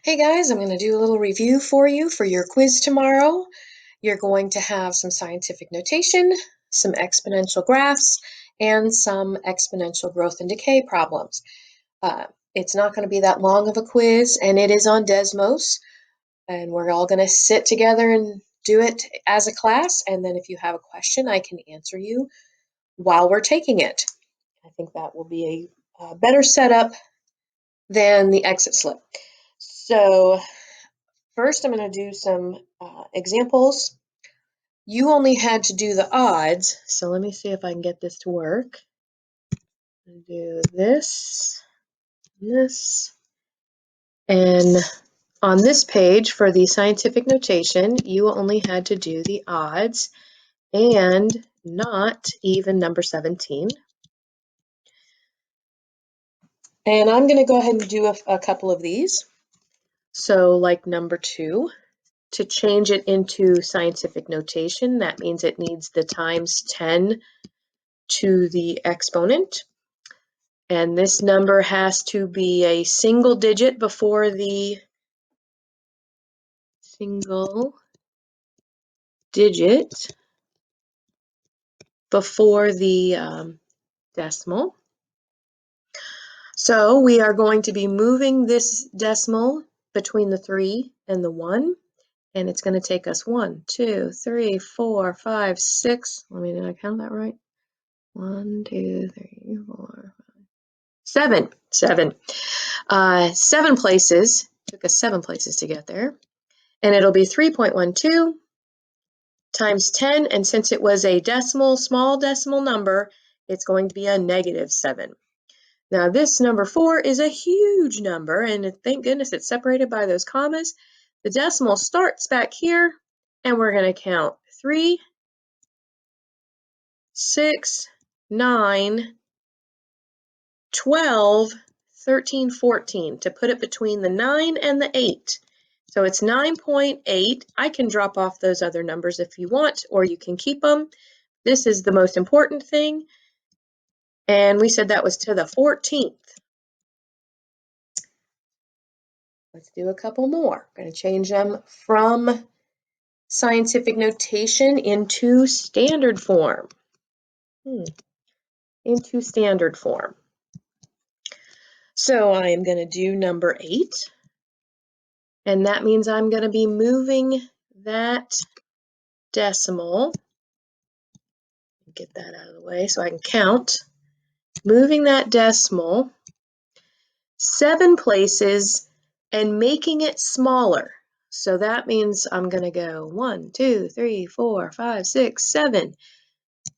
Hey guys, I'm going to do a little review for you for your quiz tomorrow. You're going to have some scientific notation, some exponential graphs, and some exponential growth and decay problems. It's not going to be that long of a quiz, and it is on Desmos, and we're all going to sit together and do it as a class, and then if you have a question, I can answer you while we're taking it. I think that will be a better setup than the exit slip. So first, I'm going to do some examples. You only had to do the odds, so let me see if I can get this to work. Do this, and on this page for the scientific notation, you only had to do the odds and not even number 17. And I'm going to go ahead and do a couple of these. So like number 2. To change it into scientific notation, that means it needs the times 10 to the exponent. And this number has to be a single digit before the decimal. So we are going to be moving this decimal between the 3 and the 1. And it's going to take us 1, 2, 3, 4, 5, 6. Did I count that right? 1, 2, 3, 4, 5, 7. 7 places. Took us 7 places to get there. And it'll be 3.12 times 10. And since it was a small decimal number, it's going to be a -7. Now this number 4 is a huge number, and thank goodness it's separated by those commas. The decimal starts back here, and we're going to count 3, 6, 9, 12, 13, 14 to put it between the 9 and the 8. So it's 9.8. I can drop off those other numbers if you want, or you can keep them. This is the most important thing. And we said that was to the 14th. Let's do a couple more. I'm going to change them from scientific notation into standard form. Into standard form. So I am going to do number 8. And that means I'm going to be moving that decimal. Get that out of the way so I can count. Moving that decimal 7 places and making it smaller. So that means I'm going to go 1, 2, 3, 4, 5, 6, 7.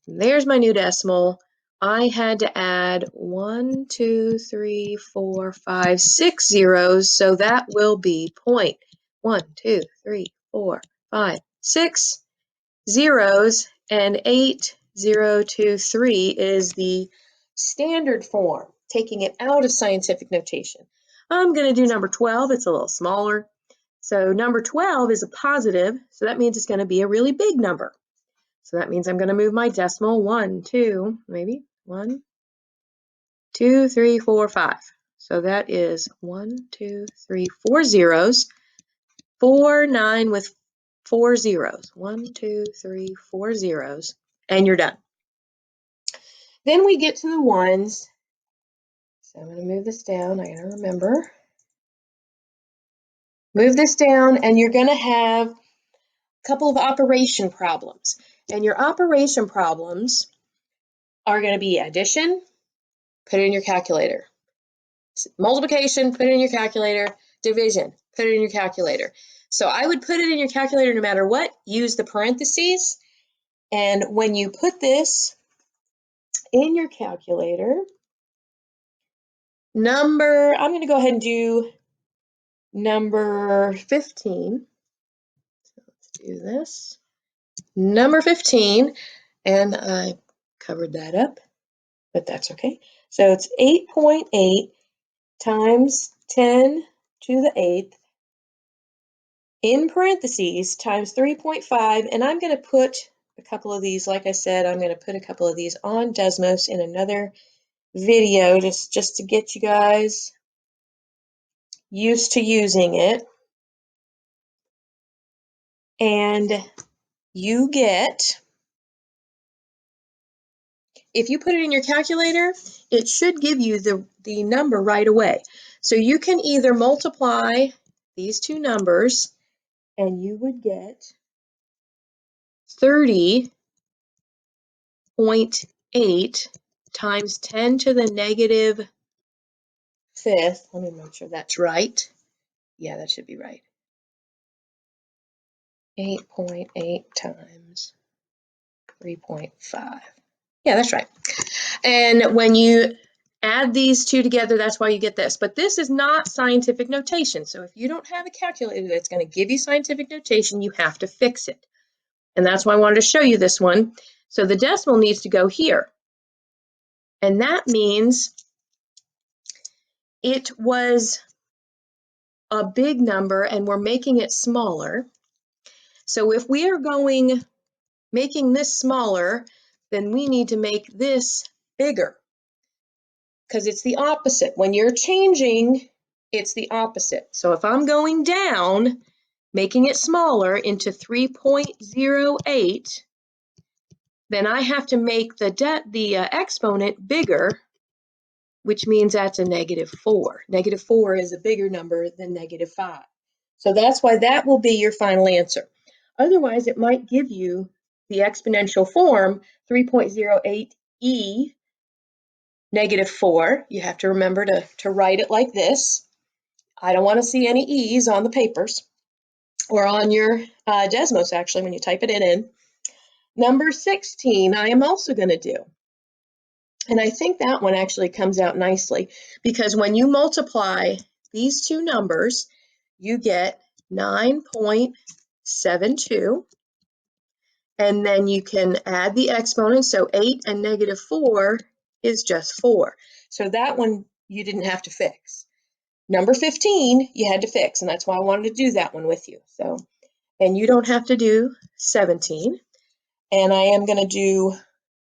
And there's my new decimal. I had to add 1, 2, 3, 4, 5, 6 zeros, so that will be 1, 2, 3, 4, 5, 6 zeros, and 8, 0, 2, 3 is the standard form, taking it out of scientific notation. I'm going to do number 12. It's a little smaller. So number 12 is a positive, so that means it's going to be a really big number. So that means I'm going to move my decimal 1, 2, maybe 1, 2, 3, 4, 5. So that is 1, 2, 3, 4 zeros, 4, 9 with 4 zeros. 1, 2, 3, 4 zeros, and you're done. Then we get to the ones. So I'm going to move this down. I got to remember. Move this down, and you're going to have a couple of operation problems. And your operation problems are going to be addition, put it in your calculator. Multiplication, put it in your calculator. Division, put it in your calculator. So I would put it in your calculator no matter what. Use the parentheses. And when you put this in your calculator, I'm going to go ahead and do number 15. So let's do this. Number 15, and I covered that up, but that's okay. So it's 8.8 times 10 to the 8th in parentheses times 3.5, and I'm going to put a couple of these, like I said, I'm going to put a couple of these on Desmos in another video just to get you guys used to using it, and you get, if you put it in your calculator, it should give you the number right away. So you can either multiply these two numbers and you would get 30.8 times 10 to the negative fifth. Let me make sure that's right. Yeah, that should be right. 8.8 times 3.5. Yeah, that's right. And when you add these two together, that's why you get this. But this is not scientific notation. So if you don't have a calculator that's going to give you scientific notation, you have to fix it. And that's why I wanted to show you this one. So the decimal needs to go here. And that means it was a big number and we're making it smaller. So if we are making this smaller, then we need to make this bigger, because it's the opposite. When you're changing, it's the opposite. So if I'm going down, making it smaller into 3.08, then I have to make the exponent bigger, which means that's a -4. -4 is a bigger number than -5. So that's why that will be your final answer. Otherwise, it might give you the exponential form 3.08e -4. You have to remember to write it like this. I don't want to see any e's on the papers or on your Desmos, actually, when you type it in. Number 16, I am also going to do. And I think that one actually comes out nicely, because when you multiply these two numbers, you get 9.72. And then you can add the exponent. So 8 and -4 is just 4. So that one you didn't have to fix. Number 15, you had to fix, and that's why I wanted to do that one with you. So, and you don't have to do 17. And I am going to do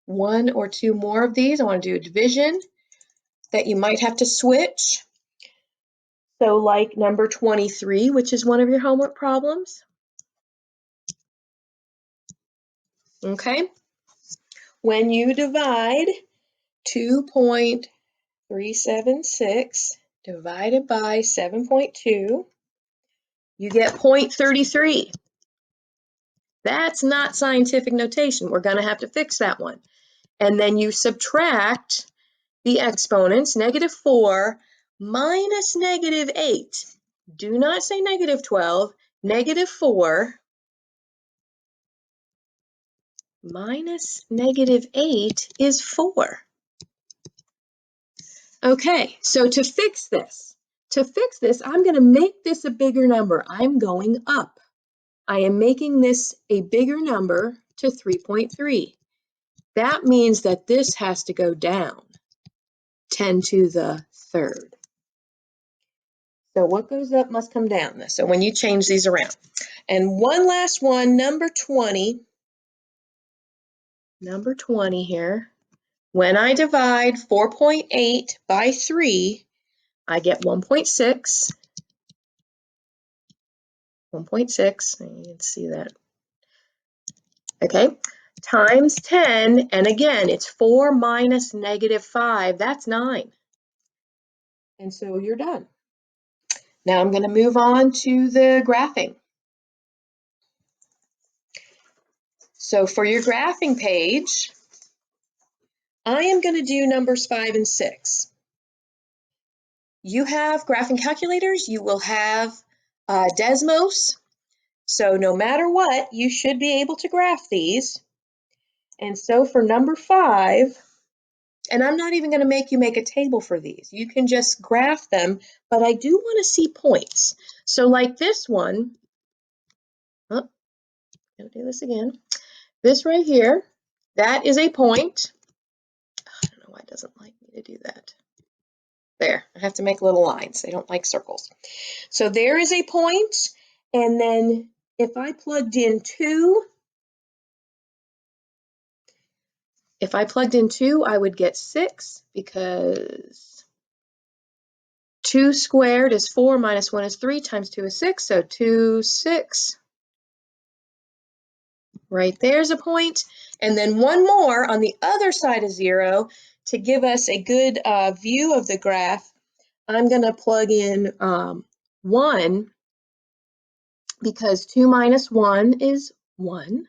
one or two more of these. I want to do a division that you might have to switch. So like number 23, which is one of your homework problems. Okay. When you divide 2.376 divided by 7.2, you get 0.33. That's not scientific notation. We're going to have to fix that one. And then you subtract the exponents, -4 minus -8. Do not say -12. -4 minus -8 is 4. Okay, so to fix this, I'm going to make this a bigger number. I'm going up. I am making this a bigger number to 3.3. That means that this has to go down 10 to the third. So what goes up must come down. So when you change these around. And one last one, number 20. Number 20 here. When I divide 4.8 by 3, I get 1.6. 1.6, you can see that. Okay, times 10, and again, it's 4 minus -5, that's 9. And so you're done. Now I'm going to move on to the graphing. So for your graphing page, I am going to do numbers 5 and 6. You have graphing calculators, you will have Desmos, so no matter what, you should be able to graph these. And so for number 5, and I'm not even going to make you make a table for these. You can just graph them, but I do want to see points. So like this one, oh, I'll do this again. This right here, that is a point. I don't know why it doesn't like me to do that. There, I have to make little lines. They don't like circles. So there is a point, and then if I plugged in 2, I would get 6 because 2 squared is 4, minus 1 is 3, times 2 is 6, so 2, 6. Right there's a point. And then one more on the other side of 0 to give us a good view of the graph. I'm going to plug in 1 because 2 minus 1 is 1,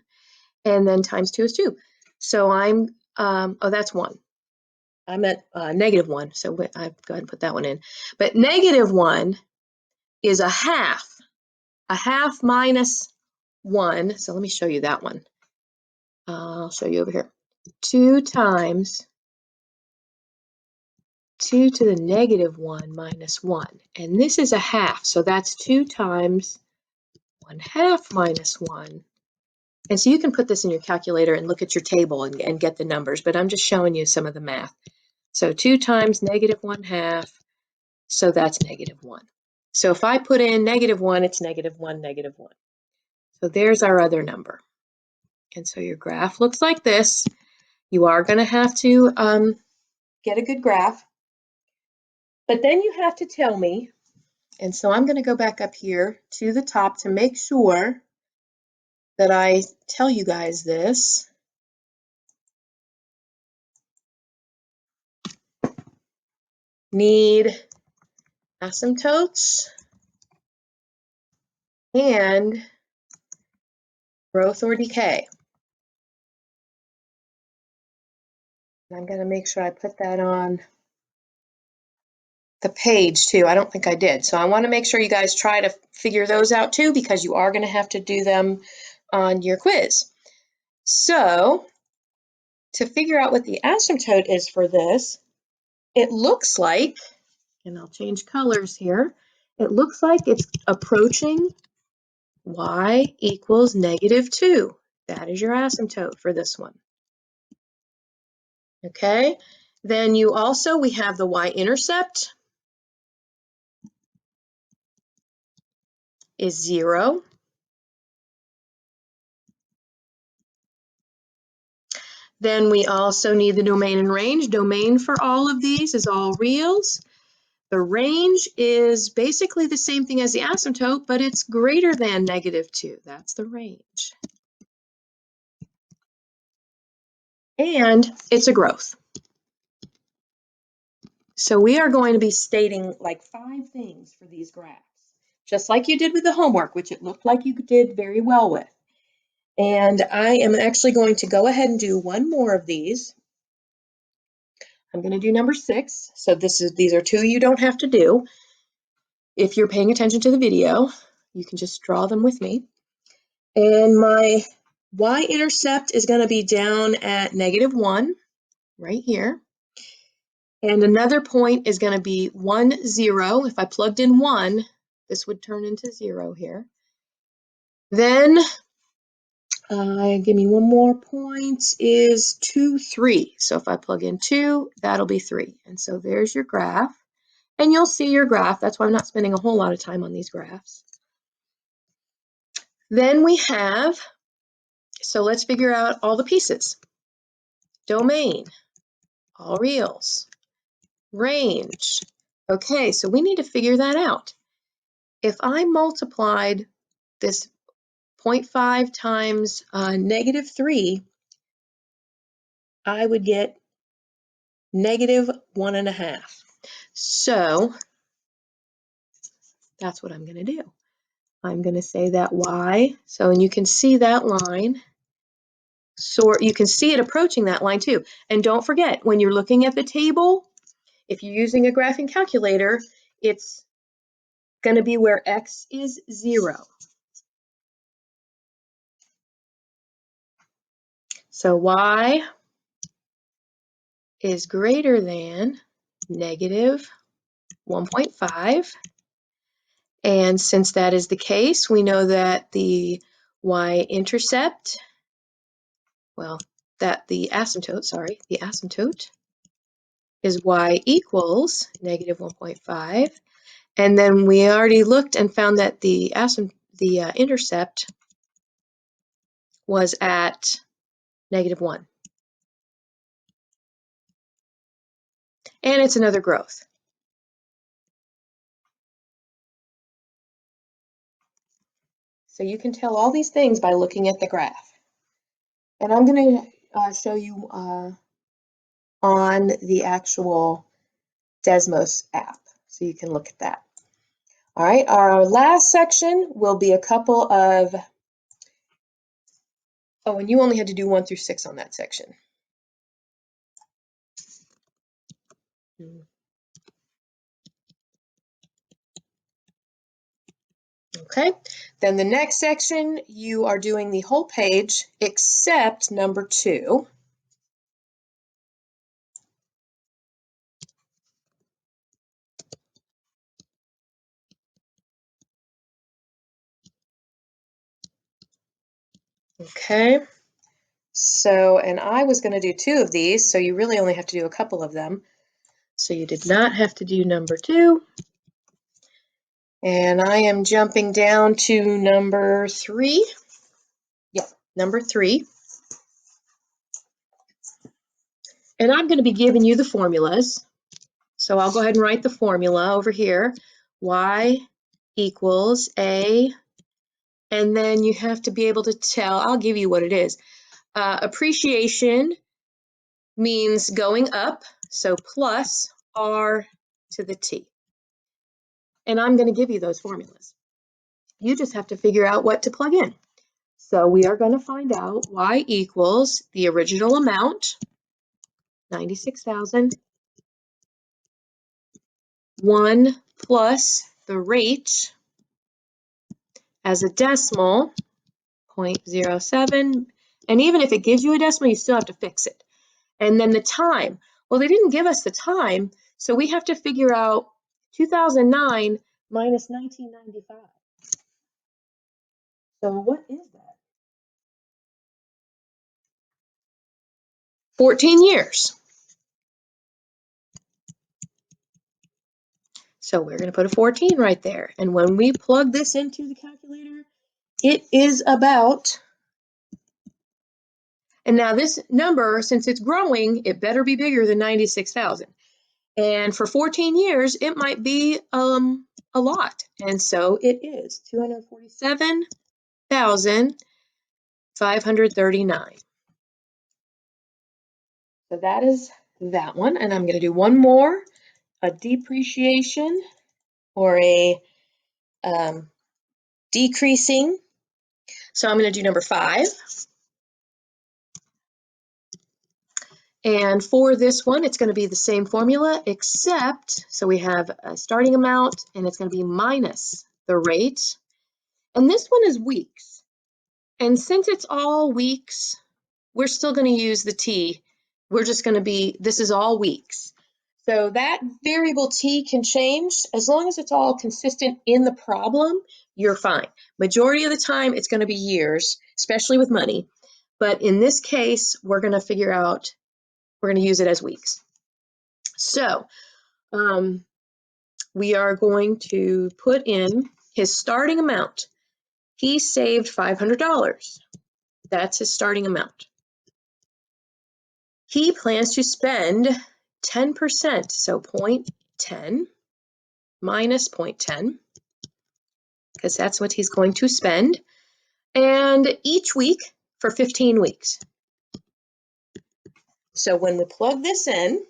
and then times 2 is 2. So I'm, oh, that's 1. I'm at negative 1, so I'll go ahead and put that one in. But negative 1 is a half minus 1. So let me show you that one. I'll show you over here. 2 times 2 to the negative 1 minus 1. And this is a half, so that's 2 times 1/2 minus 1. And so you can put this in your calculator and look at your table and get the numbers, but I'm just showing you some of the math. So 2 times negative 1/2, so that's negative 1. So if I put in negative 1, it's negative 1, negative 1. So there's our other number. And so your graph looks like this. You are going to have to get a good graph. But then you have to tell me, and so I'm going to go back up here to the top to make sure that I tell you guys this. Need asymptotes and growth or decay. And I'm going to make sure I put that on the page too. I don't think I did. So I want to make sure you guys try to figure those out too, because you are going to have to do them on your quiz. So to figure out what the asymptote is for this, it looks like, and I'll change colors here, it looks like it's approaching y equals -2. That is your asymptote for this one. Okay, then we have the y-intercept is 0. Then we also need the domain and range. Domain for all of these is all reals. The range is basically the same thing as the asymptote, but it's greater than -2. That's the range. And it's a growth. So we are going to be stating like 5 things for these graphs, just like you did with the homework, which it looked like you did very well with. And I am actually going to go ahead and do one more of these. I'm going to do number 6. So these are 2 you don't have to do. If you're paying attention to the video, you can just draw them with me. And my y-intercept is going to be down at -1, right here. And another point is going to be 1, 0. If I plugged in 1, this would turn into 0 here. Then, give me one more point, is 2, 3. So if I plug in 2, that'll be 3. And so there's your graph. And you'll see your graph. That's why I'm not spending a whole lot of time on these graphs. Then we have, so let's figure out all the pieces. Domain, all reals. Range. Okay, so we need to figure that out. If I multiplied this 0.5 times -3, I would get -1.5. So that's what I'm going to do. I'm going to say that y, so and you can see that line. So you can see it approaching that line too. And don't forget, when you're looking at the table, if you're using a graphing calculator, it's going to be where x is 0. So y is greater than -1.5. And since that is the case, we know that the y-intercept, well, that the asymptote is y equals -1.5. And then we already looked and found that the intercept was at -1. And it's another growth. So you can tell all these things by looking at the graph. And I'm going to show you on the actual Desmos app, so you can look at that. All right, our last section will be a couple of, oh, and you only had to do 1 through 6 on that section. Okay, then the next section, you are doing the whole page except number 2. Okay, so, and I was going to do 2 of these, so you really only have to do a couple of them. So you did not have to do number 2. And I am jumping down to number 3. Yep, number 3. And I'm going to be giving you the formulas. So I'll go ahead and write the formula over here. Y equals A, and then you have to be able to tell, I'll give you what it is. Appreciation means going up, so plus R to the T. And I'm going to give you those formulas. You just have to figure out what to plug in. So we are going to find out Y equals the original amount, 96,000, 1 plus the rate as a decimal, 0.07. And even if it gives you a decimal, you still have to fix it. And then the time. Well, they didn't give us the time, so we have to figure out 2009 minus 1995. So what is that? 14 years. So we're going to put a 14 right there. And when we plug this into the calculator, it is about, and now this number, since it's growing, it better be bigger than 96,000. And for 14 years, it might be a lot. And so it is 247,539. So that is that one. And I'm going to do one more, a depreciation or a decreasing. So I'm going to do number 5. And for this one, it's going to be the same formula, except, so we have a starting amount, and it's going to be minus the rate. And this one is weeks. And since it's all weeks, we're still going to use the t. We're just going to be, this is all weeks. So that variable t can change. As long as it's all consistent in the problem, you're fine. Majority of the time, it's going to be years, especially with money. But in this case, we're going to figure out, we're going to use it as weeks. So we are going to put in his starting amount. He saved $500. That's his starting amount. He plans to spend 10%, so 0.10 minus 0.10, because that's what he's going to spend, and each week for 15 weeks. So when we plug this in,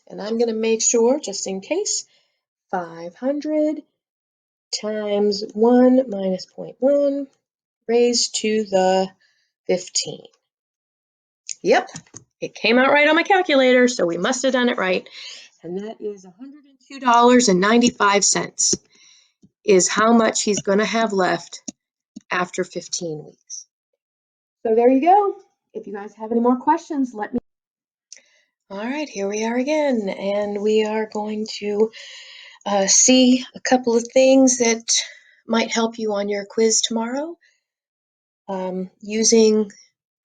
and I'm going to make sure, just in case, 500 times 1 minus 0.1 raised to the 15. Yep, it came out right on my calculator, so we must have done it right. And that is $102.95 is how much he's going to have left after 15 weeks. So there you go. If you guys have any more questions, let me. All right, here we are again, and we are going to see a couple of things that might help you on your quiz tomorrow using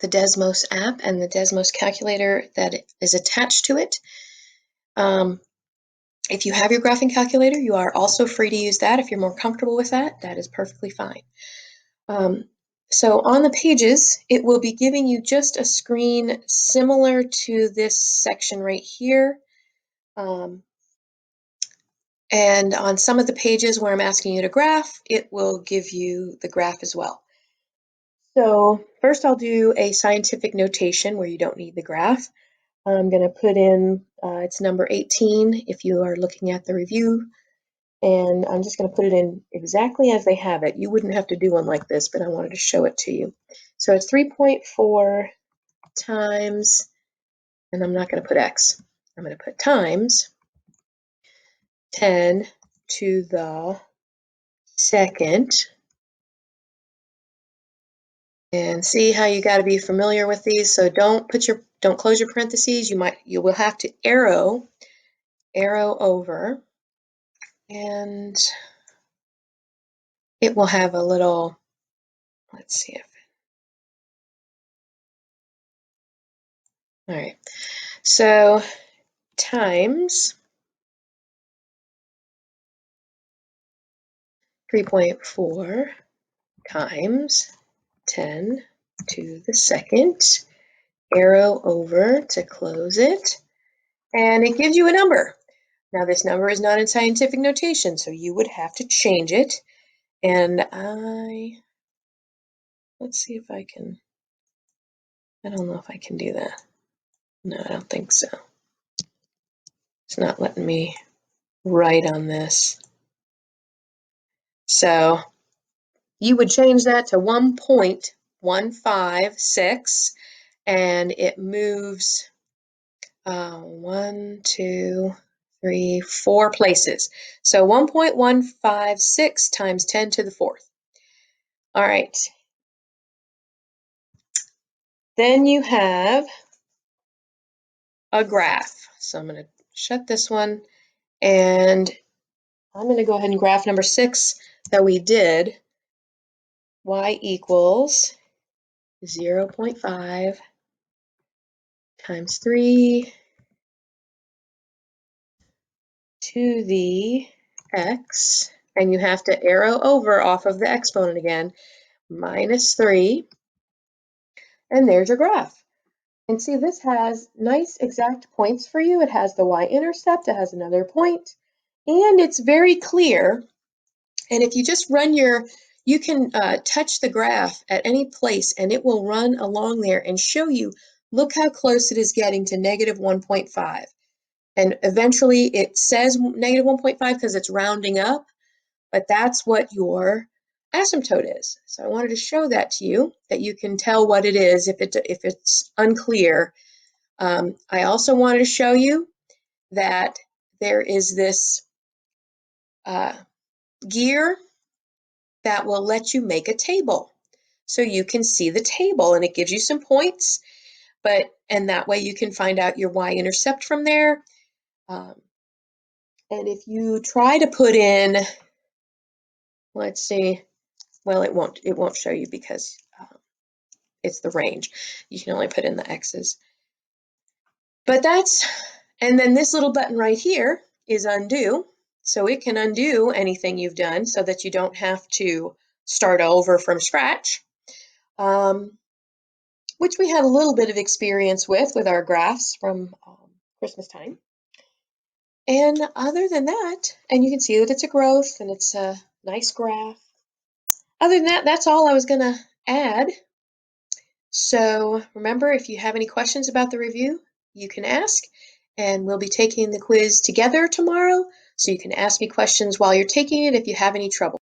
the Desmos app and the Desmos calculator that is attached to it. If you have your graphing calculator, you are also free to use that. If you're more comfortable with that, that is perfectly fine. So on the pages, it will be giving you just a screen similar to this section right here. And on some of the pages where I'm asking you to graph, it will give you the graph as well. So first I'll do a scientific notation where you don't need the graph. I'm going to put in, it's number 18 if you are looking at the review, and I'm just going to put it in exactly as they have it. You wouldn't have to do one like this, but I wanted to show it to you. So it's 3.4 times, and I'm not going to put x, I'm going to put times 10 to the second. And see how you got to be familiar with these. So don't close your parentheses. You will have to arrow over, and it will have a little, let's see if, all right. So times 3.4 times 10 to the second, arrow over to close it, and it gives you a number. Now this number is not in scientific notation, so you would have to change it. And let's see if I can, I don't know if I can do that. No, I don't think so. It's not letting me write on this. So you would change that to 1.156, and it moves 1, 2, 3, 4 places. So 1.156 times 10 to the 4th. All right. Then you have a graph. So I'm going to shut this one, and I'm going to go ahead and graph number 6 that we did. Y equals 0.5 times 3 to the x, and you have to arrow over off of the exponent again, minus 3, and there's your graph. And see, this has nice exact points for you. It has the y-intercept, it has another point, and it's very clear. And if you just run you can touch the graph at any place, and it will run along there and show you, look how close it is getting to negative 1.5. And eventually it says negative 1.5 because it's rounding up, but that's what your asymptote is. So I wanted to show that to you, that you can tell what it is if it's unclear. I also wanted to show you that there is this gear that will let you make a table. So you can see the table, and it gives you some points, and that way you can find out your y-intercept from there. And if you try to put in, let's see, well, it won't show you because it's the range. You can only put in the x's. But and then this little button right here is undo. So it can undo anything you've done so that you don't have to start over from scratch, which we had a little bit of experience with our graphs from Christmas time. And other than that, and you can see that it's a growth and it's a nice graph. Other than that, that's all I was going to add. So remember, if you have any questions about the review, you can ask, and we'll be taking the quiz together tomorrow. So you can ask me questions while you're taking it if you have any trouble.